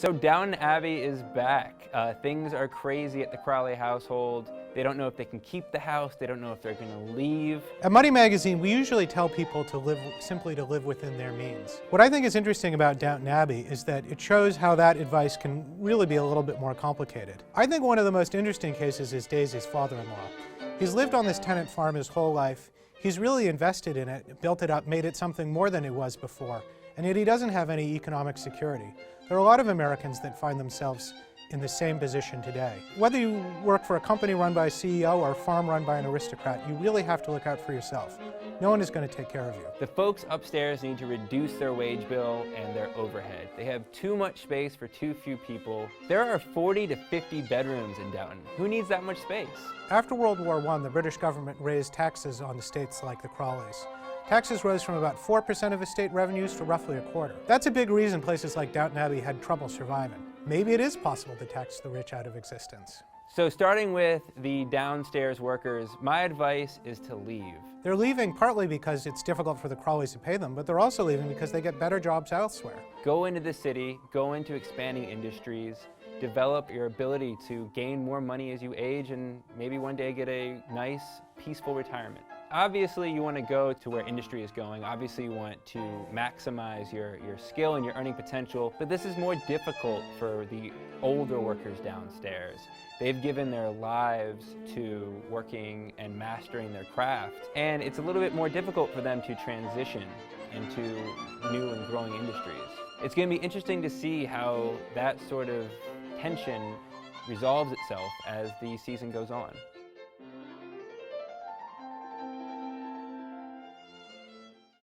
So Downton Abbey is back. Things are crazy at the Crawley household. They don't know if they can keep the house. They don't know if they're going to leave. At Money Magazine, we usually tell people to simply live within their means. What I think is interesting about Downton Abbey is that it shows how that advice can really be a little bit more complicated. I think one of the most interesting cases is Daisy's father-in-law. He's lived on this tenant farm his whole life. He's really invested in it, built it up, made it something more than it was before, and yet he doesn't have any economic security. There are a lot of Americans that find themselves in the same position today. Whether you work for a company run by a CEO or a farm run by an aristocrat, you really have to look out for yourself. No one is going to take care of you. The folks upstairs need to reduce their wage bill and their overhead. They have too much space for too few people. There are 40 to 50 bedrooms in Downton. Who needs that much space? After World War I, the British government raised taxes on estates like the Crawleys. Taxes rose from about 4% of estate revenues to roughly a quarter. That's a big reason places like Downton Abbey had trouble surviving. Maybe it is possible to tax the rich out of existence. So starting with the downstairs workers, my advice is to leave. They're leaving partly because it's difficult for the Crawleys to pay them, but they're also leaving because they get better jobs elsewhere. Go into the city, go into expanding industries, develop your ability to gain more money as you age and maybe one day get a nice, peaceful retirement. Obviously, you want to go to where industry is going. Obviously, you want to maximize your skill and your earning potential, but this is more difficult for the older workers downstairs. They've given their lives to working and mastering their craft, and it's a little bit more difficult for them to transition into new and growing industries. It's going to be interesting to see how that sort of tension resolves itself as the season goes on.